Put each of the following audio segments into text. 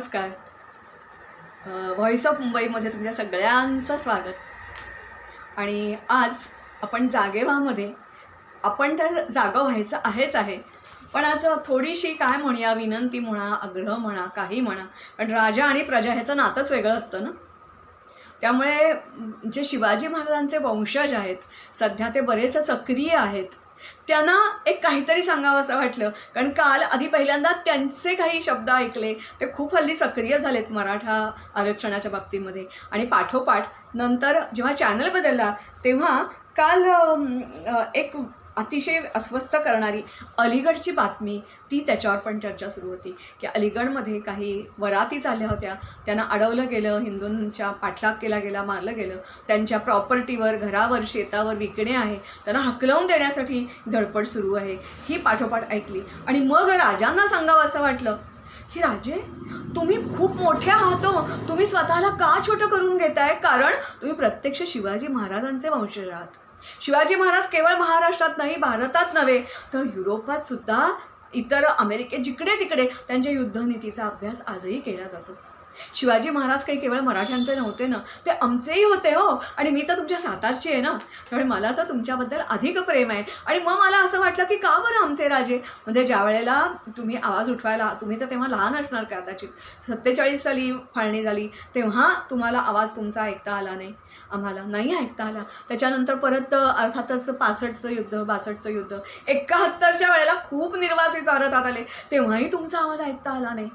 नमस्कार. Voice of मुंबईमध्ये तुमच्या सगळ्यांचं स्वागत. आणि आज आपण जागे व्हामध्ये आपण तर जागं व्हायचं आहे, पण आज थोडीशी काय म्हणूया, विनंती म्हणा, आग्रह म्हणा, काही म्हणा, पण राजा आणि प्रजा ह्याचं नातंच वेगळं असतं ना. त्यामुळे जे शिवाजी महाराजांचे वंशज आहेत, सध्या ते बरेच सक्रिय आहेत, त्यांना एक काहीतरी सांगावं असं वाटलं. कारण काल आधी पहिल्यांदा त्यांचे काही शब्द ऐकले. ते खूप हल्ली सक्रिय झालेत मराठा आरक्षणाच्या बाबतीमध्ये. आणि पाठोपाठ नंतर जेव्हा चॅनल बदलला तेव्हा काल एक अतिशय अस्वस्थ करणारी अलीगडची बातमी, ती त्याच्यावर पण चर्चा सुरू होती की अलीगडमध्ये काही वराती चालल्या होत्या, त्यांना अडवलं गेलं, हिंदूंच्या पाठलाग केला गेला, मारलं गेलं, त्यांच्या प्रॉपर्टीवर, घरावर, शेतावर विकणे आहे, त्यांना हकलवून देण्यासाठी धडपड सुरू आहे, ही पाठोपाठ ऐकली. आणि मग राजांना सांगावं असं वाटलं की राजे, तुम्ही खूप मोठे आहात, तुम्ही स्वतःला का छोटं करून घेताय? कारण तुम्ही प्रत्यक्ष शिवाजी महाराजांचे वंशज आहात. शिवाजी महाराज केवळ महाराष्ट्रात नाही, भारतात नव्हे तर युरोपात सुद्धा, इतर अमेरिकेत, जिकडे तिकडे त्यांच्या युद्धनीतीचा अभ्यास आजही केला जातो. शिवाजी महाराज काही केवळ मराठ्यांचे नव्हते ना, ते आमचेही होते हो. आणि मी तर तुमच्या सातारची आहे ना, त्यामुळे मला तर तुमच्याबद्दल अधिक प्रेम आहे. आणि मग मला असं वाटलं की का बरं आमचे राजे, म्हणजे ज्या वेळेला तुम्ही आवाज उठवायला, तुम्ही तर तेव्हा लहान असणार कदाचित, 47 साली फाळणी झाली, तेव्हा तुम्हाला आवाज तुमचा ऐकता आला नाही, आम्हाला नाही ऐकता आला. त्याच्यानंतर परत अर्थातच 65चं युद्ध, 62चं युद्ध, 71च्या वेळेला खूप निर्वासित भारतात आले, तेव्हाही तुमचा आवाज ऐकता आला नाही.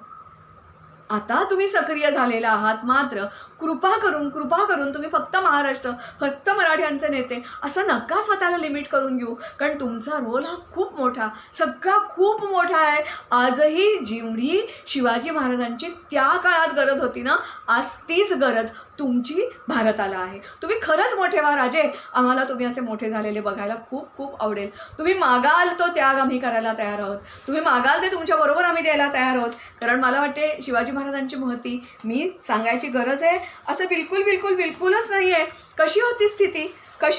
आता तुम्ही सक्रिय झालेला आहात, मात्र कृपा करून तुम्ही फक्त महाराष्ट्र, फक्त मराठ्यांचे नेते असं नका स्वतःला लिमिट करून घेऊ. कारण तुमचा रोल हा खूप मोठा, सगळा खूप मोठा आहे. आजही जेवढी शिवाजी महाराजांची त्या काळात गरज होती ना, आज तीच गरज तुमची भारताला आहे. तुम्ही खरंच मोठे व्हा राजे. आम्हाला तुम्ही असे मोठे झालेले बघायला खूप खूप आवडेल. तुम्ही मागाल तो त्याग आम्ही करायला तयार आहोत, तुम्ही मागाल ते तुमच्याबरोबर आम्ही द्यायला तयार आहोत. कारण मला वाटते शिवाजी महाराजांची महती मी सांगायची गरज आहे असं बिलकुलच नाही आहे. कशी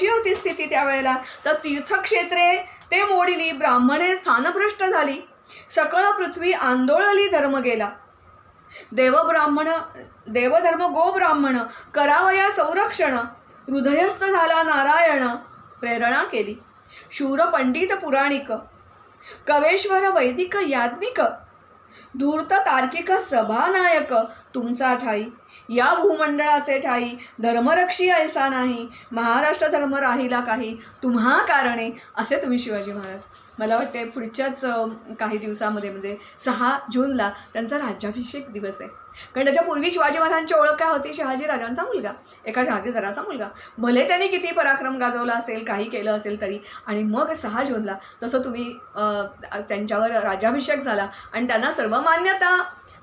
होती स्थिती त्यावेळेला? तर तीर्थक्षेत्रे ते मोडिली, ब्राह्मणे स्थानभ्रष्ट झाली, सकळ पृथ्वी आंदोळली धर्म गेला, देवधर्म गो ब्राह्मण, करावया संरक्षण, हृदयस्थ झाला नारायण, प्रेरणा केली, शूर पंडित पुराणिक, कवेश्वर वैदिक याज्ञिक, धूर्त तार्किक सभानायक, तुमचा ठाई या भूमंडळाचे ठाई, धर्मरक्षी ऐसा नाही, महाराष्ट्र धर्म राहिला काही, तुम्हा कारणे. असे तुम्ही शिवाजी महाराज. मला वाटते पुढच्याच काही दिवसामध्ये, म्हणजे 6 जूनला त्यांचा राज्याभिषेक दिवस आहे. कारण त्याच्यापूर्वी शिवाजी महाराजांची ओळख काय होती? शहाजी राजांचा मुलगा, एका जहागीरदाराचा मुलगा. भले त्यांनी किती पराक्रम गाजवला असेल, काही केलं असेल तरी. आणि मग 6 जूनला तसं तुम्ही त्यांच्यावर राज्याभिषेक झाला आणि त्यांना सर्वमान्यता,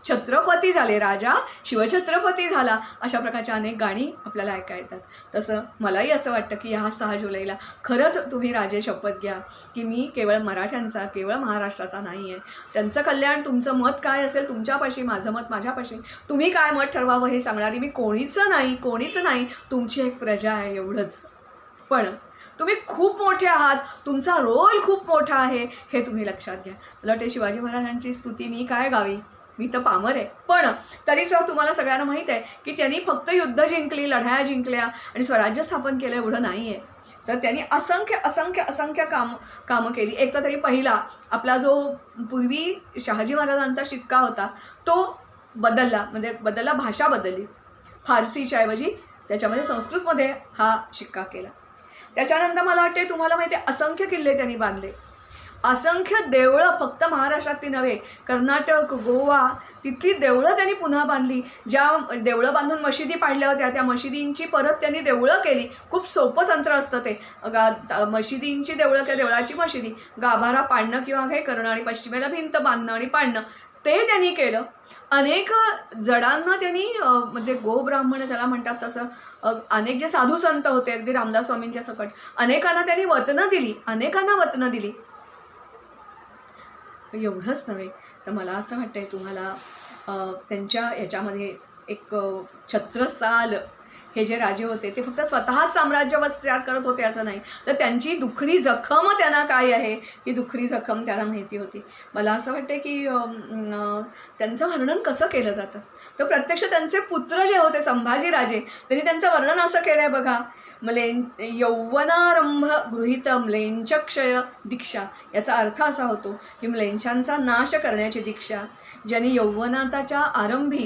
छत्रपती झाले, राजा शिवछत्रपती झाला. अशा प्रकारच्या अनेक गाणी आपल्याला ऐका येतात. तसं मलाही असं वाटतं की ह्या 6 जुलैला खरंच तुम्ही राजे शपथ घ्या की मी केवळ मराठ्यांचा, केवळ महाराष्ट्राचा नाही आहे. त्यांचं कल्याण, तुमचं मत काय असेल तुमच्यापाशी, माझं मत माझ्यापाशी, तुम्ही काय मत ठरवावं हे सांगणारी मी कोणीच नाही, तुमची एक प्रजा आहे, एवढंच. पण तुम्ही खूप मोठे आहात, तुमचा रोल खूप मोठा आहे, हे तुम्ही लक्षात घ्या. मला वाटते शिवाजी महाराजांची स्तुती मी काय गावी, मी तर पामर आहे. पण तरीसुद्धा तुम्हाला सगळ्यांना माहीत आहे की त्यांनी फक्त युद्ध जिंकली, लढाया जिंकल्या आणि स्वराज्य स्थापन केलं एवढं नाही आहे. तर त्यांनी असंख्य कामं केली. एक तर तरी पहिला आपला जो पूर्वी शहाजी महाराजांचा शिक्का होता तो बदलला, भाषा बदलली. फारसीच्या ऐवजी त्याच्यामध्ये संस्कृतमध्ये हा शिक्का केला. त्याच्यानंतर मला वाटते तुम्हाला माहिती आहे असंख्य किल्ले त्यांनी बांधले, असंख्य देवळं, फक्त महाराष्ट्रातली नव्हे, कर्नाटक, गोवा, तिथली देवळं त्यांनी पुन्हा बांधली. ज्या देवळं बांधून मशिदी पाडल्या होत्या त्या मशिदींची परत त्यांनी देवळं केली. खूप सोपं तंत्र असतं ते. मशिदींची देवळं किंवा देवळाची मशिदी, गाभारा पाडणं किंवा हे करणं आणि पश्चिमेला भिंत बांधणं आणि पाडणं, ते त्यांनी केलं. अनेक जडांना त्यांनी, म्हणजे गोब्राह्मण ज्याला म्हणतात तसं, अनेक जे साधू संत होते अगदी रामदास स्वामींच्या सकट, अनेकांना त्यांनी वतनं दिली. एवढंच नव्हे तर मला असं वाटतं तुम्हाला त्यांच्या याच्यामध्ये एक छत्रसाल हे जे राजे होते ते फक्त स्वतःच साम्राज्य विस्तार करत होते असं नाही, तर त्यांची दुखरी जखम त्यांना काय आहे ही दुखरी जखम त्यांना माहिती होती. मला असं वाटतं की त्यांचं वर्णन कसं केलं जातं, तर प्रत्यक्ष त्यांचे पुत्र जे होते संभाजीराजे, त्यांनी त्यांचं वर्णन असं केलं आहे बघा. यौवनारंभ गृहीत म्लेंचक्षय दीक्षा. याचा अर्थ असा होतो की म्लेंछांचा नाश करण्याची दीक्षा ज्यांनी यौवनाताच्या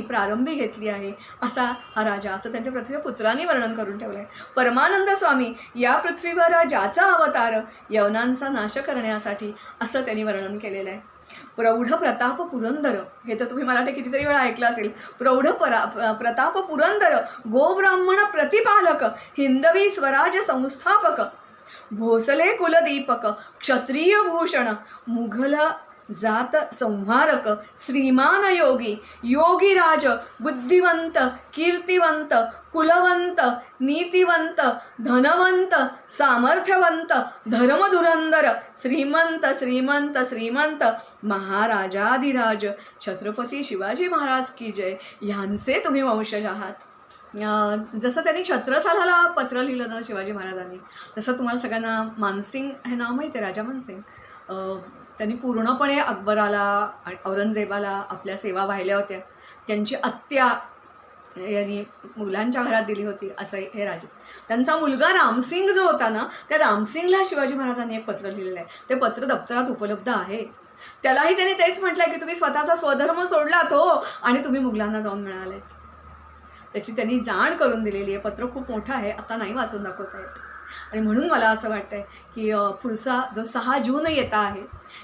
प्रारंभी घेतली आहे असा हा राजा, असं त्यांच्या पृथ्वी पुत्रांनी वर्णन करून ठेवलं आहे. परमानंद स्वामी या पृथ्वीवर ज्याचा अवतार यवनांचा नाश करण्यासाठी असं त्यांनी वर्णन केलेलं आहे. प्रौढ प्रताप पुरंदर, हे तर तुम्ही मला कितीतरी वेळा ऐकलं असेल. प्रौढ प्रताप पुरंदर, गोब्राह्मण प्रतिपालक, हिंदवी स्वराज संस्थापक, भोसले कुलदीपक, क्षत्रिय भूषण, मुघल जात संहारक, श्रीमान योगी, योगीराज, बुद्धिवंत, कीर्तिवंत, कुलवंत, नीतिवंत, धनवंत, सामर्थ्यवंत, धर्मधुरंदर, श्रीमंत श्रीमंत श्रीमंत, महाराजाधिराज, छत्रपती शिवाजी महाराज की जय, ह्यांचे तुम्ही वंशज आहात. जसं त्यांनी छत्रसालाला पत्र लिहिलं ना शिवाजी महाराजांनी, तसं तुम्हाला सगळ्यांना मानसिंग हे नाव माहिती आहे, राजा मानसिंग. त्यांनी पूर्णपणे अकबराला आणि औरंगजेबाला आपल्या सेवा वाहिल्या होत्या. त्यांची आत्या यांनी मुलांच्या घरात दिली होती असं हे राजे. त्यांचा मुलगा रामसिंग जो होता ना, त्या रामसिंगला शिवाजी महाराजांनी एक पत्र लिहिलेलं आहे. ते पत्र दप्तरात उपलब्ध आहे. त्यालाही त्यांनी तेच म्हटलं आहे की तुम्ही स्वतःचा स्वधर्म सोडलात हो आणि तुम्ही मुघलांना जाऊन मिळालेत. त्याची त्यांनी जाण करून दिलेली आहे. पत्र खूप मोठं आहे, आता नाही वाचून दाखवता येत. आणि म्हणून मला असं वाटतं आहे की पुढचा जो 6 जून येता आहे,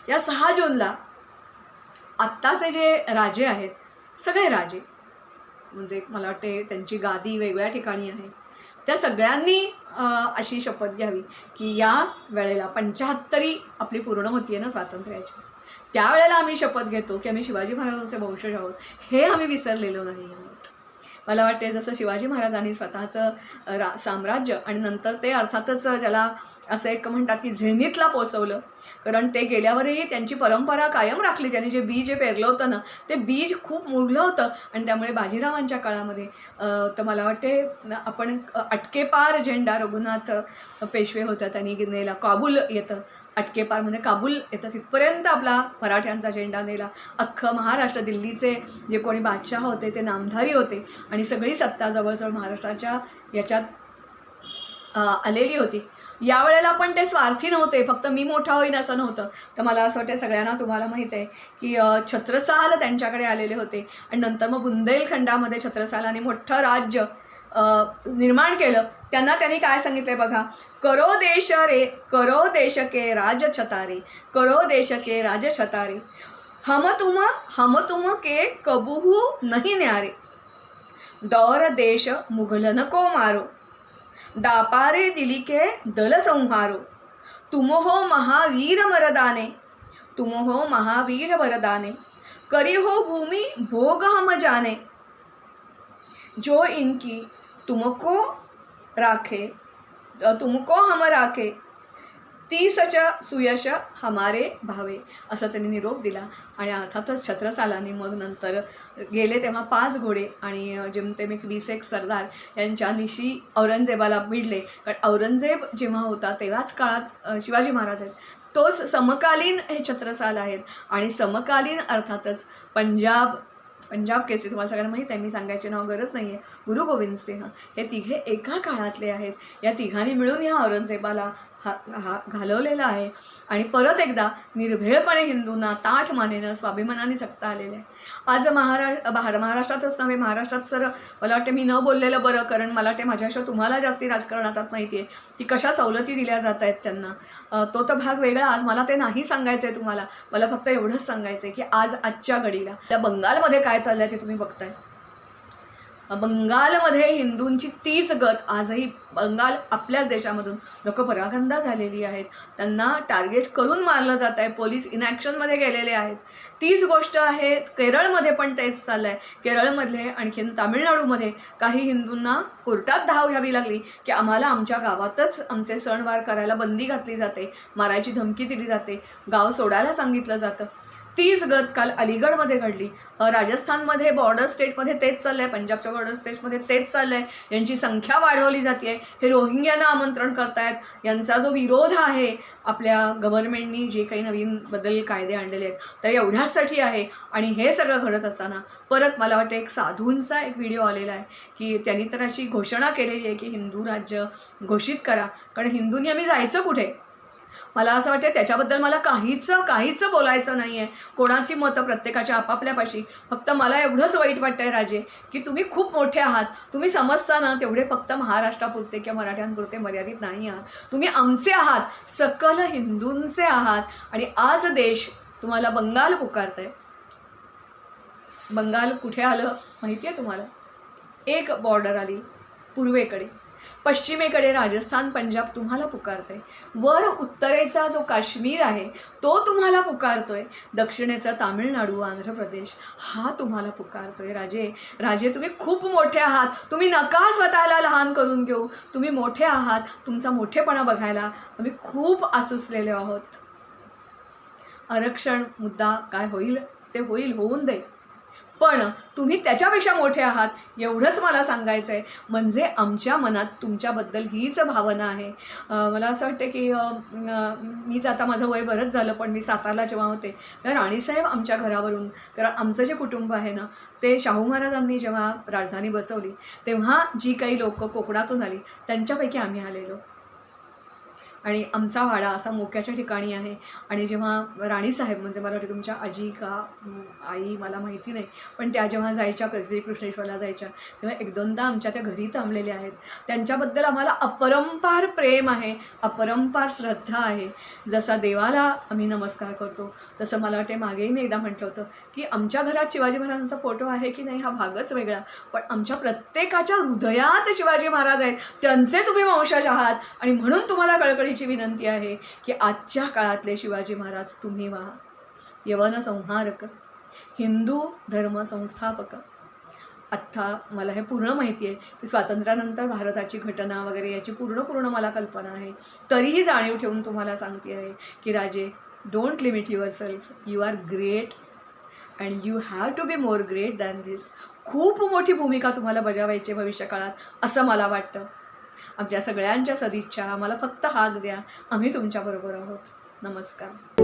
या 6 जूनला आत्ताचे जे राजे आहेत, सगळे राजे म्हणजे मला वाटते त्यांची गादी वेगवेगळ्या ठिकाणी आहे, त्या सगळ्यांनी अशी शपथ घ्यावी की या वेळेला 75 आपली पूर्ण होती आहे ना स्वातंत्र्याची, त्यावेळेला आम्ही शपथ घेतो की आम्ही शिवाजी महाराजांचे वंशज आहोत, हे आम्ही विसरलेलो नाही आहोत. मला वाटते जसं शिवाजी महाराजांनी स्वतःचं साम्राज्य आणि नंतर ते अर्थातच ज्याला असं एक म्हणतात की झेनिथला पोचवलं, कारण ते गेल्यावरही त्यांची परंपरा कायम राखली. त्यांनी जे बीज पेरलं होतं ना, ते बीज खूप मुरलं होतं आणि त्यामुळे बाजीरावांच्या काळामध्ये तर मला वाटते आपण अटकेपार झेंडा रघुनाथ पेशवे होता त्यांनी नेला. काबूल येतं, अटकेपारमध्ये काबूल येतं, तिथपर्यंत आपला मराठ्यांचा झेंडा नेला. अख्खं महाराष्ट्र, दिल्लीचे जे कोणी बादशाह होते ते नामधारी होते आणि सगळी सत्ता जवळजवळ महाराष्ट्राच्या याच्यात आलेली होती. यावेळेला पण ते स्वार्थी नव्हते, फक्त मी मोठा होईन असं नव्हतं. तर मला असं वाटतं सगळ्यांना तुम्हाला माहीत आहे की छत्रसाल त्यांच्याकडे आलेले होते आणि नंतर मग बुंदेलखंडामध्ये छत्रसालाने मोठं राज्य निर्माण केलं. त्यांनी काय सांगितलंय बघा, करो देश के राज छतारे, करो देश के राज छतारे, हम तुम के कबूहू नहीं न्यारे, दौर देश मुगलन को मारो, दापारे दिली के दल संहारो, तुम हो महावीर वरदाने, करी हो भूमि भोग हम जाने, जो इनकी तुमको हम राखे, तीसच सुयश हमारे भावे, असं त्यांनी निरोप दिला. आणि अर्थातच छत्रसालांनी मग नंतर गेले तेव्हा 5 घोडे आणि जेमतेम 20 सरदार यांच्या निशी औरंगजेबाला भिडले. कारण औरंगजेब जेव्हा होता तेव्हाच काळात शिवाजी महाराज आहेत, तोच समकालीन हे छत्रसाल आहेत. आणि समकालीन अर्थातच पंजाब केसरी तुम्हाला सगळ्यांना माहीत आहे, मी सांगायची नाव गरज नाही आहे, गुरु गोविंद सिंह, हे तिघे एका काळातले आहेत. या तिघांनी मिळून ह्या औरंगजेबाला घालवलेला आहे आणि परत एकदा निर्भेळपणे हिंदूंना ताठ मानेनं स्वाभिमानाने जगता आलेलं आहे. आज महाराष्ट्रातच नव्हे, महाराष्ट्रात सर मला वाटते मी न बोललेलं बरं, कारण मला वाटते माझ्याशिवाय तुम्हाला जास्ती राजकारणात माहिती आहे की कशा सवलती दिल्या जात आहेत त्यांना. तो तर भाग वेगळा. आज मला ते नाही सांगायचं आहे तुम्हाला, मला फक्त एवढंच सांगायचं आहे की आजच्या घडीला त्या बंगालमध्ये काय चाललं आहे ते तुम्ही बघताय. बंगालमध्ये हिंदूंची तीच गत आजही बंगाल आपल्याच देशामधून लोक परागंदा झालेली आहेत, त्यांना टार्गेट करून मारलं जात आहे, पोलीस इनॅक्शनमध्ये गेलेले आहेत. तीच गोष्ट आहे केरळमध्ये पण तेच चाललं आहे. केरळमधले आणखीन तामिळनाडूमध्ये काही हिंदूंना कोर्टात धाव घ्यावी लागली की आम्हाला आमच्या गावातच आमचे सणवार करायला बंदी घातली जाते, मारायची धमकी दिली जाते, गाव सोडायला सांगितलं जातं. तीच गत काल अलीगडमध्ये घडली. राजस्थानमध्ये बॉर्डर स्टेटमध्ये तेच चाललं आहे, पंजाबच्या बॉर्डर स्टेटमध्ये तेच चाललं आहे. यांची संख्या वाढवली जाते आहे. हे रोहिंग्यांना आमंत्रण करतायत. यांचा जो विरोध आहे आपल्या गव्हर्नमेंटनी जे काही नवीन बदल कायदे आणलेले आहेत तर एवढ्याचसाठी आहे. आणि हे सगळं घडत असताना परत मला वाटतं एक साधूंचा एक व्हिडिओ आलेला आहे की त्यांनी तर अशी घोषणा केलेली आहे की हिंदू राज्य घोषित करा. कारण हिंदूंनी आम्ही जायचं कुठे? मला असं वाटतं त्याच्याबद्दल मला काहीच बोलायचं नाही आहे. कोणाची मतं प्रत्येकाच्या आपापल्यापाशी. फक्त मला एवढंच वाईट वाटतं आहे राजे की तुम्ही खूप मोठे आहात. तुम्ही समजताना तेवढे फक्त महाराष्ट्रापुरते किंवा मराठ्यांपुरते मर्यादित नाही आहात. तुम्ही आमचे आहात, सकल हिंदूंचे आहात. आणि आज देश तुम्हाला बंगाल पुकारत आहे. बंगाल कुठे आलं माहिती आहे तुम्हाला? एक बॉर्डर आली पूर्वेकडे, पश्चिमेकडे राजस्थान पंजाब तुम्हाला पुकारतंय. वर उत्तरेचा जो काश्मीर आहे तो तुम्हाला पुकारतोय. दक्षिणेचा तामिळनाडू, आंध्र प्रदेश हा तुम्हाला पुकारतोय. राजे तुम्ही खूप मोठे आहात. तुम्ही नका स्वतःला लहान करून घेऊ. तुम्ही मोठे आहात. तुमचा मोठेपणा बघायला आम्ही खूप आसुसलेले आहोत. आरक्षण मुद्दा काय होईल ते होईल, होऊन दे. पण तुम्ही त्याच्यापेक्षा मोठे आहात एवढंच मला सांगायचं आहे. म्हणजे आमच्या मनात तुमच्याबद्दल हीच भावना आहे. मला असं वाटतं की मीच आता माझं वय बरंच झालं पण मी सातारला जेव्हा होते तेव्हा राणीसाहेब आमच्या घरावरून, कारण आमचं जे कुटुंब आहे ना ते शाहू महाराजांनी जेव्हा राजधानी बसवली तेव्हा जी काही लोक कोकणातून आली त्यांच्यापैकी आम्ही आलेलो. आणि आमचा वाडा असा मोक्याच्या ठिकाणी आहे. आणि जेव्हा राणीसाहेब म्हणजे मला वाटतं तुमच्या आजी का आई मला माहिती नाही, पण त्या जेव्हा जायच्या कधी कृष्णेश्वरला जायच्या तेव्हा एक दोनदा आमच्या त्या घरी थांबलेल्या आहेत. त्यांच्याबद्दल आम्हाला अपरंपार प्रेम आहे, अपरंपार श्रद्धा आहे. जसा देवाला आम्ही नमस्कार करतो तसं मला वाटते मागेही मी एकदा म्हटलं होतं की आमच्या घरात शिवाजी महाराजांचा फोटो आहे की नाही हा भागच वेगळा, पण आमच्या प्रत्येकाच्या हृदयात शिवाजी महाराज आहेत. त्यांचे तुम्ही वंशज आहात. आणि म्हणून तुम्हाला कळकळीची विनंती आहे की आजच्या काळातले शिवाजी महाराज तुम्ही व्हा. यवन संहारक, हिंदू धर्म संस्थापक. आत्ता मला हे पूर्ण माहिती आहे की स्वातंत्र्यानंतर भारताची घटना वगैरे याची पूर्ण मला कल्पना आहे. तरीही जाणीव ठेवून तुम्हाला सांगते आहे की Raje, don't limit yourself. You are great and you have to be more great than this. खूप मोठी भूमिका तुम्हाला बजावायची भविष्यकाळात असं मला वाटतं. आमच्या सगळ्यांच्या सदिच्छा. आम्हाला फक्त हाक द्या, आम्ही तुमच्याबरोबर आहोत. नमस्कार.